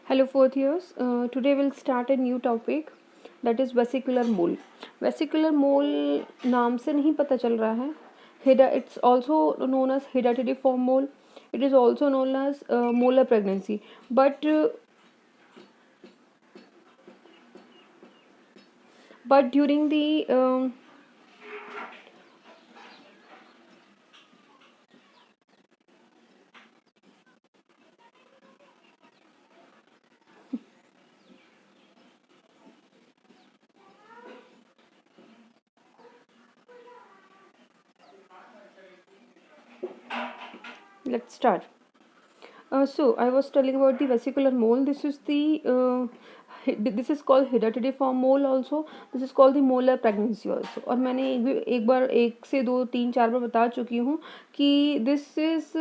Hello, fourth years. Today we'll start a new topic that is vesicular mole. Vesicular mole नाम से नहीं पता चल रहा है. It's also known as hereditary mole. It is also known as molar pregnancy. But during the let's start. So I was telling about the vesicular mole. This is called hereditary mole also. This is called the molar pregnancy also. और मैंने एक बार एक से दो तीन चार बार बता चुकी हूँ कि this is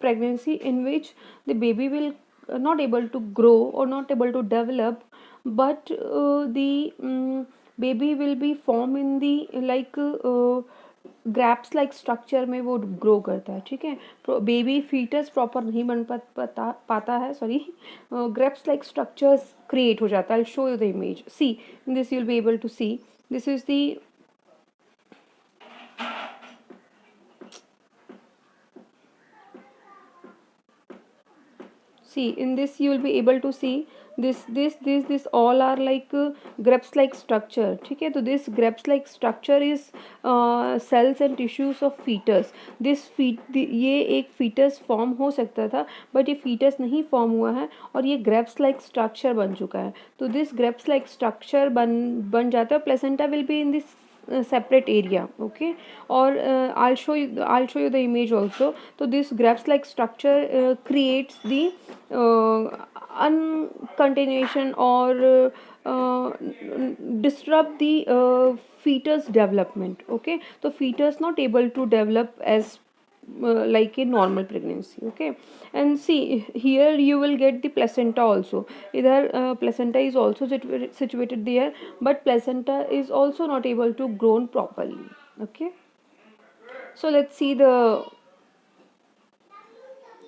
pregnancy in which the baby will not able to grow or not able to develop, but the baby will be formed in the like grapes like structure में वो ग्रो करता है. ठीक है, बेबी फीटस प्रॉपर नहीं बन पाता है, sorry, grapes like structures create हो जाता है. I show you the image. See this you will be able to see. This is the see in this you will be able to see this all are like grapes like structure. ठीक है, तो this grapes like structure is cells and tissues of fetus. ये एक fetus form हो सकता था, but ये fetus नहीं form हुआ है और ये grapes like structure बन चुका है. तो this grapes like structure बन जाता है. placenta will be in this separate area. Okay, or I'll show you the image also. So this grapes like structure creates the uncontinuation or disrupt the fetus development. Okay, so fetus not able to develop as like a normal pregnancy. Okay, and see here you will get the placenta also. Either placenta is also situated there, but placenta is also not able to grow properly. Okay, so let's see the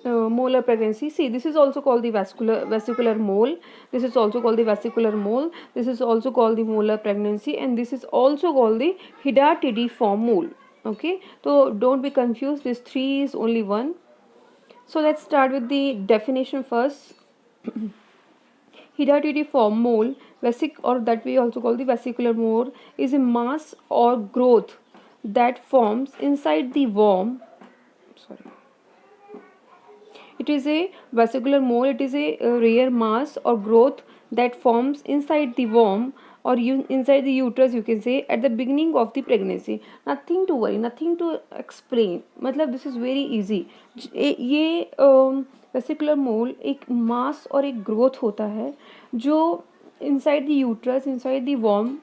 molar pregnancy. See, this is also called the vesicular mole. This is also called the vesicular mole. This is also called the molar pregnancy, and this is also called the hydatidiform mole. Okay, so don't be confused. This three is only one. So let's start with the definition first. Hydatidiform mole, or that we also call the vesicular mole, is a mass or growth that forms inside the worm. Sorry. It is a vesicular mole. It is a rare mass or growth that forms inside the womb or inside the uterus, you can say, at the beginning of the pregnancy. Nothing to worry, nothing to explain. मतलब this is very easy. ये vesicular mole एक mass और एक growth होता है जो inside the uterus, inside the वॉर्म,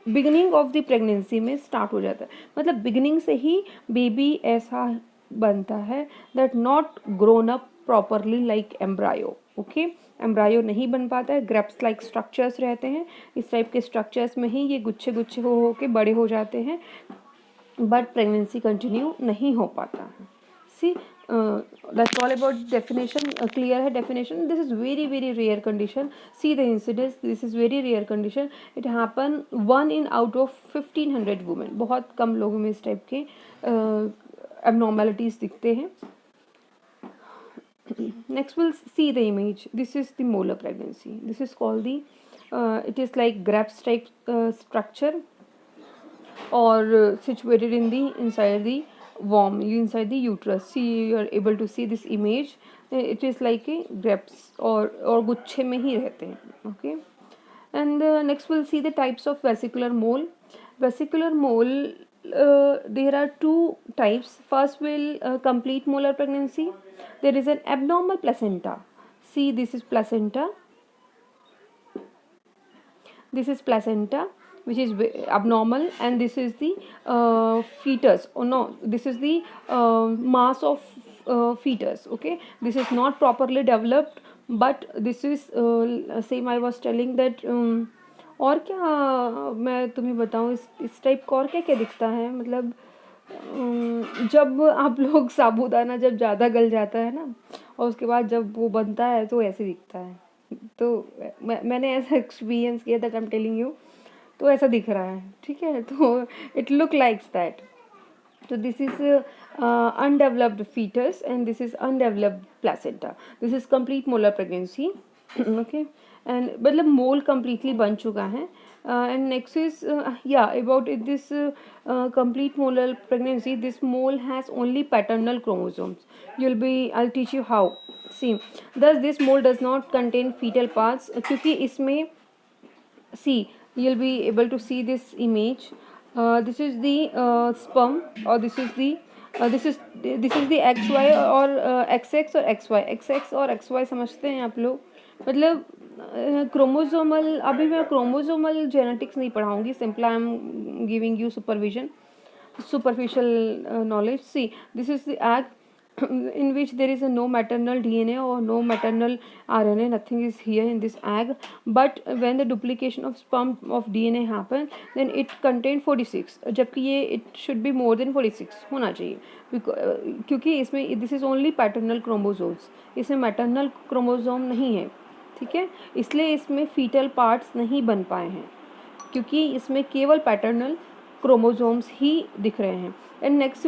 beginning of the pregnancy में स्टार्ट हो जाता है. मतलब बिगिनिंग से ही बेबी ऐसा बनता है that not grown up properly like embryo. Okay, embryo नहीं बन पाता है. ग्रेप्स लाइक स्ट्रक्चर्स रहते हैं. इस टाइप के स्ट्रक्चर्स में ही ये गुच्छे गुच्छे हो के बड़े हो जाते हैं, बट प्रेगनेंसी कंटिन्यू नहीं हो पाता है. सी that's all about definition. Clear है definition. This is very very rare condition. See the incidence. This is very rare condition. It happen 1 in out of 1500 women. बहुत कम लोगों में इस टाइप के abnormalities दिखते हैं. Next we'll see the image. This is the molar pregnancy. This is called the it is like grapes type structure or situated in the inside the womb, inside the uterus. See, you are able to see this image. It is like a grapes or गुच्छे में ही रहते हैं. Okay, and next we'll see the types of vesicular mole. Vesicular mole, there are two types. First will complete molar pregnancy. There is an abnormal placenta. See, this is placenta. This is placenta which is abnormal, and this is the fetus. Oh no, this is the mass of fetus. Okay, this is not properly developed, but this is same I was telling that और क्या मैं तुम्हें बताऊँ इस type का और क्या क्या दिखता है. मतलब जब आप लोग साबूदाना जब ज़्यादा गल जाता है ना और उसके बाद जब वो बनता है तो ऐसे दिखता है। तो मैंने ऐसा एक्सपीरियंस किया that I am telling you. तो ऐसा दिख रहा है, ठीक है। तो it look likes that. So this is undeveloped fetus and this is undeveloped placenta. This is complete molar pregnancy. Okay, and मतलब मोल completely बन चुका है। And next is yeah about it, this complete molar pregnancy. This mole has only paternal chromosomes. I'll teach you how. See, thus this mole does not contain fetal parts क्योंकि इसमें see, you'll be able to see this image. This is the sperm, or this is the XY or XX or XY, XX और XY समझते हैं आप लोग। मतलब chromosomal, अभी मैं क्रोमोसोमल जेनेटिक्स नहीं पढ़ाऊंगी, simple I am giving you superficial knowledge. See, this is the egg in which there is a no maternal DNA or no maternal RNA, nothing is here in this egg. But when the duplication of sperm of DNA happen, then it contain 46, जबकि ये it should be more than 46 होना चाहिए, क्योंकि इसमें this is only paternal chromosomes, इसमें maternal chromosome नहीं है, ठीक है। इसलिए इसमें fetal parts नहीं बन पाए हैं, क्योंकि इसमें केवल पैटर्नल क्रोमोसोम्स ही दिख रहे हैं। And next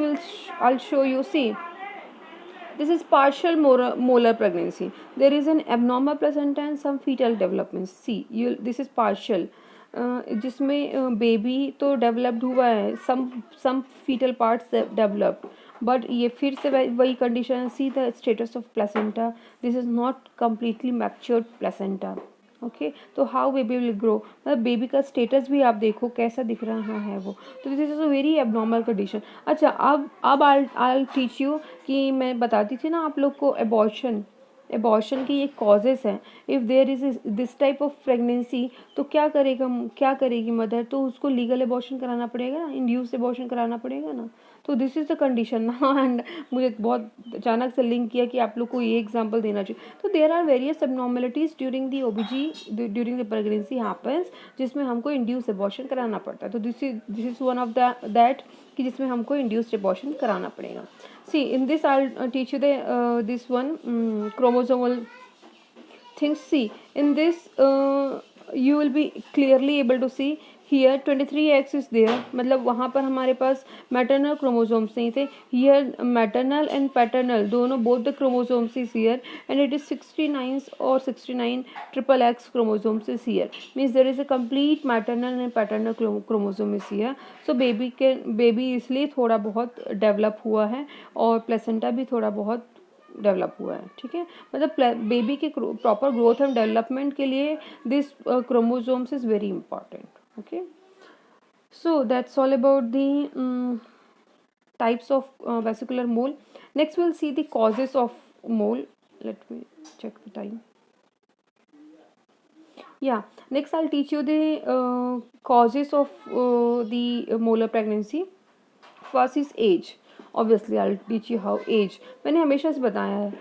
I'll show you. See, this is partial molar pregnancy. There is an abnormal placenta and some fetal development. See, this is partial, जिसमें बेबी तो डेवलप्ड हुआ है, some fetal parts developed, but ये फिर से वही condition. See the status of placenta, this is not completely matured placenta. Okay, तो how baby will grow, मतलब बेबी का स्टेटस भी आप देखो कैसा दिख रहा है वो। तो this is a very abnormal condition. अच्छा, अब आई टीच यू कि मैं बताती थी ना आप लोग को एबॉर्शन की ये कॉजेस हैं। If there is this type of pregnancy, तो क्या करेगी मदर, तो उसको लीगल एबॉर्शन कराना पड़ेगा ना, इंड्यूस एबॉर्शन कराना पड़ेगा ना। तो दिस इज़ द कंडीशन ना। एंड मुझे बहुत अचानक से लिंक किया कि आप लोग को ये एग्जांपल देना चाहिए। तो there are various abnormalities during the OBG, during the pregnancy happens, जिसमें हमको इंड्यूस एबॉर्शन कराना पड़ता है। तो this is one of that कि जिसमें हमको इंड्यूस्ड एबॉर्शन कराना पड़ेगा। See, in this I'll teach you the this one chromosomal things. See, in this you will be clearly able to see here 23x is there, मतलब वहाँ पर हमारे पास maternal chromosomes नहीं थे। हियर मैटरनल एंड पैटर्नल दोनों, both the chromosomes is here, and it is 69 और 69 triple x chromosomes is here, means there is a complete maternal and paternal chromosome is here. So baby इसलिए थोड़ा बहुत develop हुआ है और placenta भी थोड़ा बहुत डेवलप हुआ है, ठीक है। मतलब बेबी के प्रॉपर ग्रोथ एंड डेवलपमेंट के लिए this chromosomes is very important. Okay, so that's all about the types of vesicular mole. Next we'll see the causes of mole. Let me check the time. Yeah, next I'll teach you the causes of the molar pregnancy. First is age. Obviously I'll teach you how age, मैंने हमेशा से बताया है,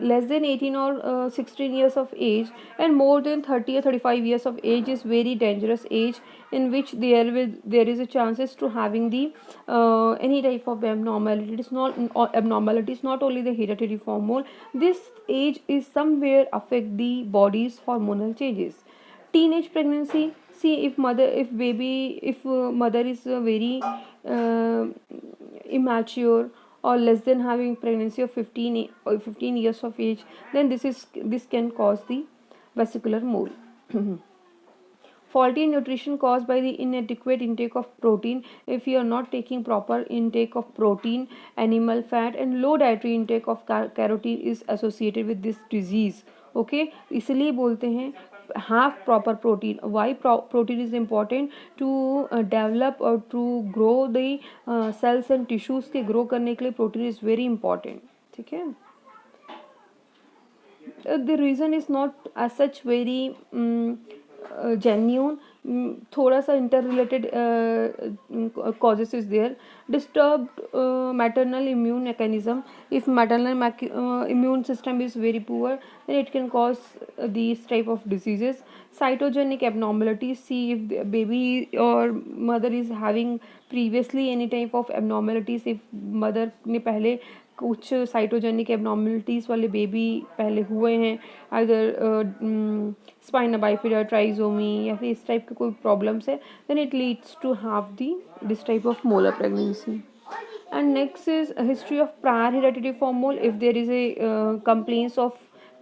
less than 18 और 16 years of age and more than 30 or 35 years of age is very dangerous age, in which there is a chances to having the any type of abnormality. It is not abnormality, is not only the hereditary form mole. This age is somewhere affect the body's hormonal changes. Teenage pregnancy. See, if mother is very uh, immature or less than having pregnancy of 15 years of age, then this can cause the vesicular mole. Faulty nutrition caused by the inadequate intake of protein. If you are not taking proper intake of protein, animal fat and low dietary intake of carotene is associated with this disease. Okay, इसलिए बोलते हैं have proper protein. Why protein is important? To develop or to grow the cells and tissues के grow करने के लिए protein is very important, ठीक है। The reason is not as such very genuine, थोड़ा सा inter related causes is there. Disturbed maternal immune mechanism. If maternal immune system is very poor, then it can cause these type of diseases. Cytogenic abnormalities. See if the baby or mother is having previously any type of abnormalities. If mother ने पहले कुछ cytogenic abnormalities वाले baby पहले हुए हैं, अगर spina bifida, trisomy या फिर इस टाइप के कोई प्रॉब्लम्स है, then it leads to have the this type of molar pregnancy. And next is a history of prior hereditary form mole. If there is a complaints of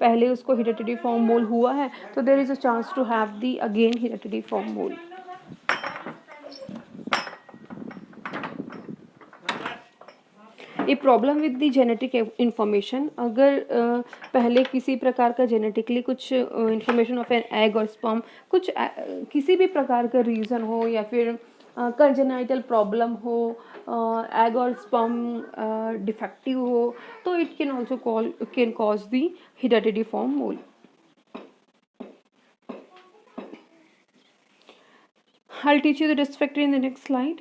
पहले उसको hereditary form mole हुआ है, तो there is a chance to have the again hereditary form mole. A problem with the genetic information. अगर पहले किसी प्रकार का जेनेटिकली कुछ इंफॉर्मेशन ऑफ एन एग और स्पर्म कुछ किसी भी प्रकार का रीज़न हो या फिर कंजेनाइटल प्रॉब्लम हो, एग और स्पर्म डिफेक्टिव हो, तो it can also can cause the hereditary form mole. I'll teach you the risk factor in the next slide.